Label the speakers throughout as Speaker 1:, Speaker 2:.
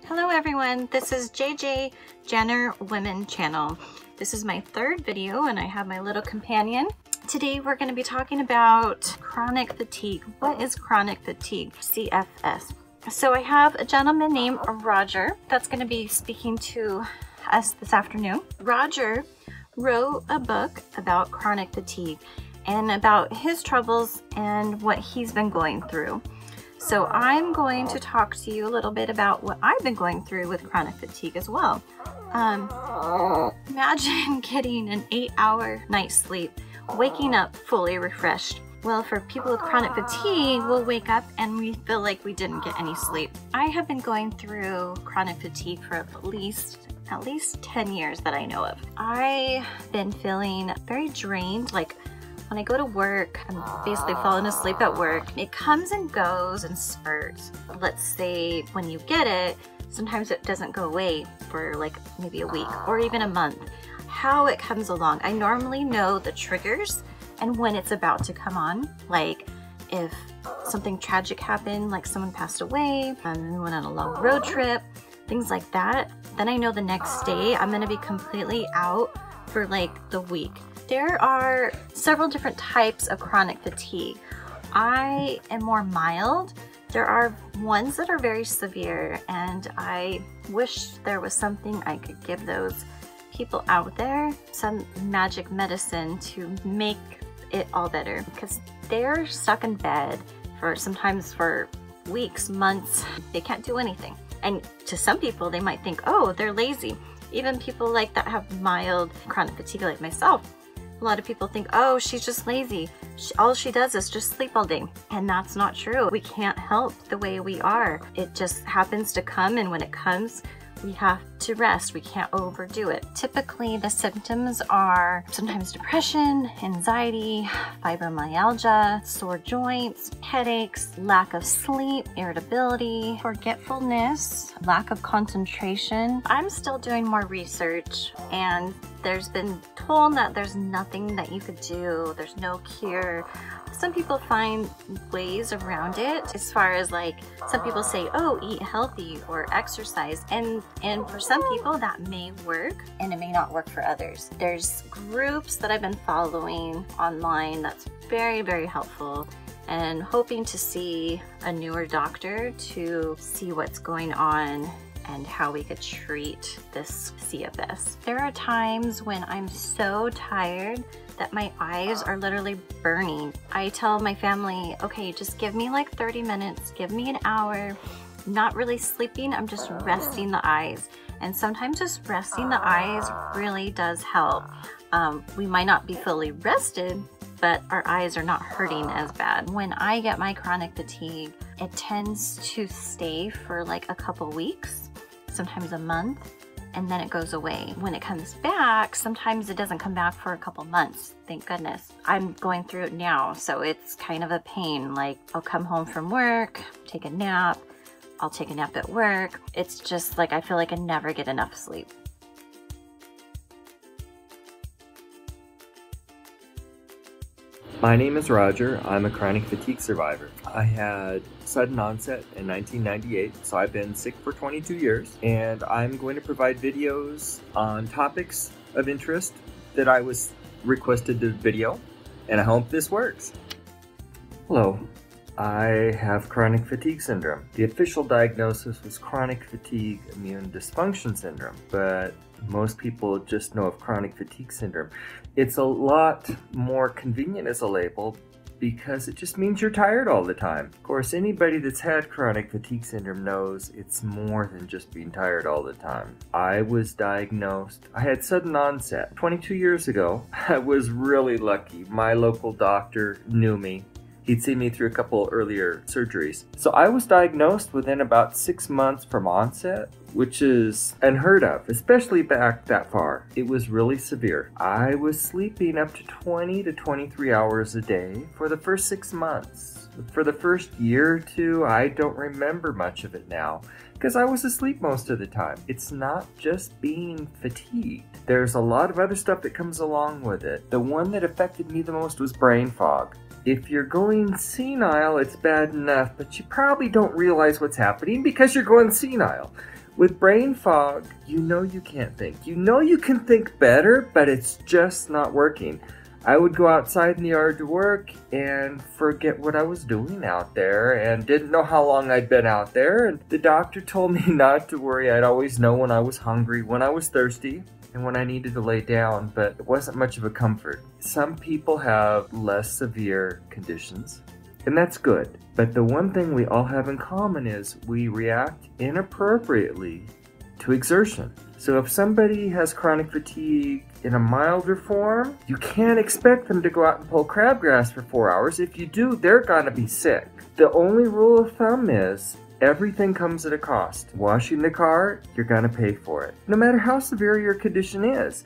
Speaker 1: Hello everyone, this is JanerWoman channel. This is my third video and I have my little companion. Today we're going to be talking about chronic fatigue. What is chronic fatigue? CFS. So I have a gentleman named Roger that's going to be speaking to us this afternoon. Roger wrote a book about chronic fatigue and about his troubles and what he's been going through. So I'm going to talk to you a little bit about what I've been going through with chronic fatigue as well. Imagine getting an 8-hour night's sleep, waking up fully refreshed. Well, for people with chronic fatigue, we'll wake up and we feel like we didn't get any sleep. I have been going through chronic fatigue for at least 10 years that I know of. I've been feeling very drained, like when I go to work, I'm basically falling asleep at work. It comes and goes in spurts. Let's say when you get it, sometimes it doesn't go away for like maybe a week or even a month. How it comes along, I normally know the triggers and when it's about to come on. Like if something tragic happened, like someone passed away, we went on a long road trip, things like that, then I know the next day I'm gonna be completely out for like the week. There are several different types of chronic fatigue. I am more mild. There are ones that are very severe, and I wish there was something I could give those people out there, some magic medicine to make it all better, because they're stuck in bed for sometimes for weeks, months. They can't do anything. And to some people, they might think, oh, they're lazy. Even people like that have mild chronic fatigue like myself. A lot of people think, oh, she's just lazy. All she does is just sleep all day. And that's not true. We can't help the way we are. It just happens to come, and when it comes, we have to rest. We can't overdo it. Typically, the symptoms are sometimes depression, anxiety, fibromyalgia, sore joints, headaches, lack of sleep, irritability, forgetfulness, lack of concentration. I'm still doing more research, and there's been told that there's nothing that you could do. There's no cure. Some people find ways around it, as far as like some people say, oh, eat healthy or exercise, and for some people that may work and it may not work for others. There's groups that I've been following online that's very, very helpful, and hoping to see a newer doctor to see what's going on and how we could treat this CFS. There are times when I'm so tired that my eyes are literally burning. I tell my family, okay, just give me like 30 minutes, give me an hour. I'm not really sleeping, I'm just resting the eyes. And sometimes just resting the eyes really does help. We might not be fully rested, but our eyes are not hurting as bad. When I get my chronic fatigue, it tends to stay for like a couple weeks, sometimes a month, and then it goes away. When it comes back, sometimes it doesn't come back for a couple months, thank goodness. I'm going through it now, so it's kind of a pain. Like I'll come home from work, take a nap, I'll take a nap at work. It's just like I feel like I never get enough sleep.
Speaker 2: My name is Roger. I'm a chronic fatigue survivor. I had sudden onset in 1998, so I've been sick for 22 years, and I'm going to provide videos on topics of interest that I was requested to video, and I hope this works. Hello. I have chronic fatigue syndrome. The official diagnosis was chronic fatigue immune dysfunction syndrome, but most people just know of chronic fatigue syndrome. It's a lot more convenient as a label because it just means you're tired all the time. Of course, anybody that's had chronic fatigue syndrome knows it's more than just being tired all the time. I was diagnosed, I had sudden onset 22 years ago. I was really lucky. My local doctor knew me. He'd seen me through a couple earlier surgeries. So I was diagnosed within about 6 months from onset, which is unheard of, especially back that far. It was really severe. I was sleeping up to 20 to 23 hours a day for the first 6 months. For the first year or two, I don't remember much of it now, because I was asleep most of the time. It's not just being fatigued. There's a lot of other stuff that comes along with it. The one that affected me the most was brain fog. If you're going senile, it's bad enough, but you probably don't realize what's happening because you're going senile. With brain fog, you know you can't think. You know you can think better, but it's just not working. I would go outside in the yard to work and forget what I was doing out there and didn't know how long I'd been out there. And the doctor told me not to worry. I'd always know when I was hungry, when I was thirsty, and when I needed to lay down, but it wasn't much of a comfort. Some people have less severe conditions, and that's good. But the one thing we all have in common is we react inappropriately to exertion. So if somebody has chronic fatigue in a milder form, you can't expect them to go out and pull crabgrass for 4 hours. If you do, they're gonna be sick. The only rule of thumb is everything comes at a cost. Washing the car, you're gonna pay for it, no matter how severe your condition is.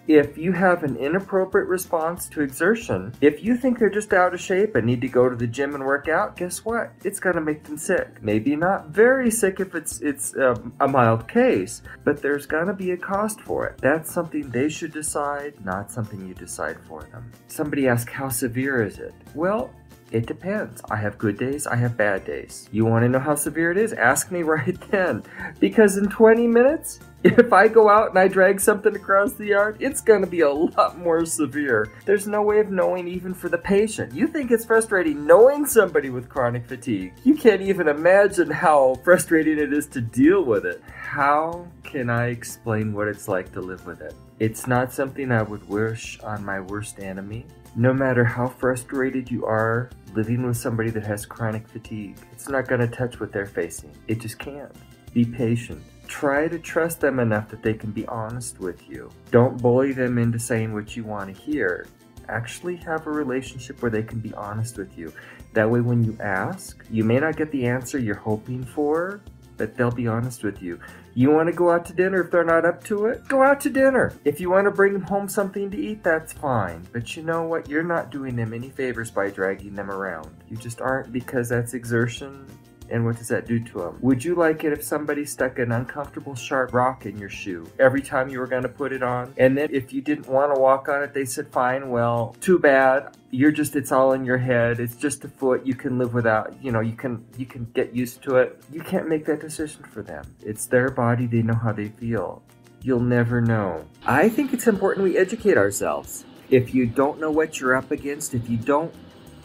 Speaker 2: If you have an inappropriate response to exertion, if you think they're just out of shape and need to go to the gym and work out, guess what? It's gonna make them sick. Maybe not very sick if it's a mild case, but there's gonna be a cost for it. That's something they should decide, not something you decide for them. Somebody asked, how severe is it? Well, it depends. I have good days, I have bad days. You want to know how severe it is? Ask me right then. Because in 20 minutes, if I go out and I drag something across the yard, it's going to be a lot more severe. There's no way of knowing even for the patient. You think it's frustrating knowing somebody with chronic fatigue. You can't even imagine how frustrating it is to deal with it. How can I explain what it's like to live with it? It's not something I would wish on my worst enemy. No matter how frustrated you are living with somebody that has chronic fatigue, it's not going to touch what they're facing. It just can't. Be patient. Try to trust them enough that they can be honest with you. Don't bully them into saying what you want to hear. Actually have a relationship where they can be honest with you. That way when you ask, you may not get the answer you're hoping for, but they'll be honest with you. You want to go out to dinner if they're not up to it? Go out to dinner. If you want to bring them home something to eat, that's fine. But you know what? You're not doing them any favors by dragging them around. You just aren't, because that's exertion. And what does that do to them? Would you like it if somebody stuck an uncomfortable sharp rock in your shoe every time you were going to put it on? And then if you didn't want to walk on it, they said, fine, well, too bad. It's all in your head. It's just a foot. You can live without, you can get used to it. You can't make that decision for them. It's their body. They know how they feel. You'll never know. I think it's important we educate ourselves. If you don't know what you're up against, if you don't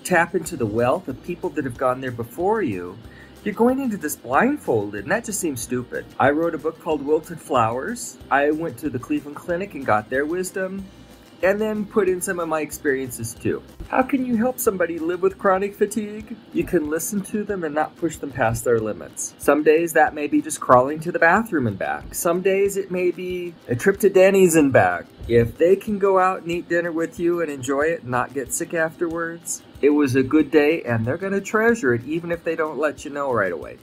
Speaker 2: tap into the wealth of people that have gone there before you, you're going into this blindfolded, and that just seems stupid. I wrote a book called Wilted Flowers. I went to the Cleveland Clinic and got their wisdom, and then put in some of my experiences too. How can you help somebody live with chronic fatigue? You can listen to them and not push them past their limits. Some days that may be just crawling to the bathroom and back. Some days it may be a trip to Denny's and back. If they can go out and eat dinner with you and enjoy it and not get sick afterwards, it was a good day, and they're going to treasure it even if they don't let you know right away.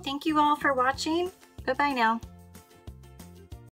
Speaker 1: Thank you all for watching. Bye-bye now.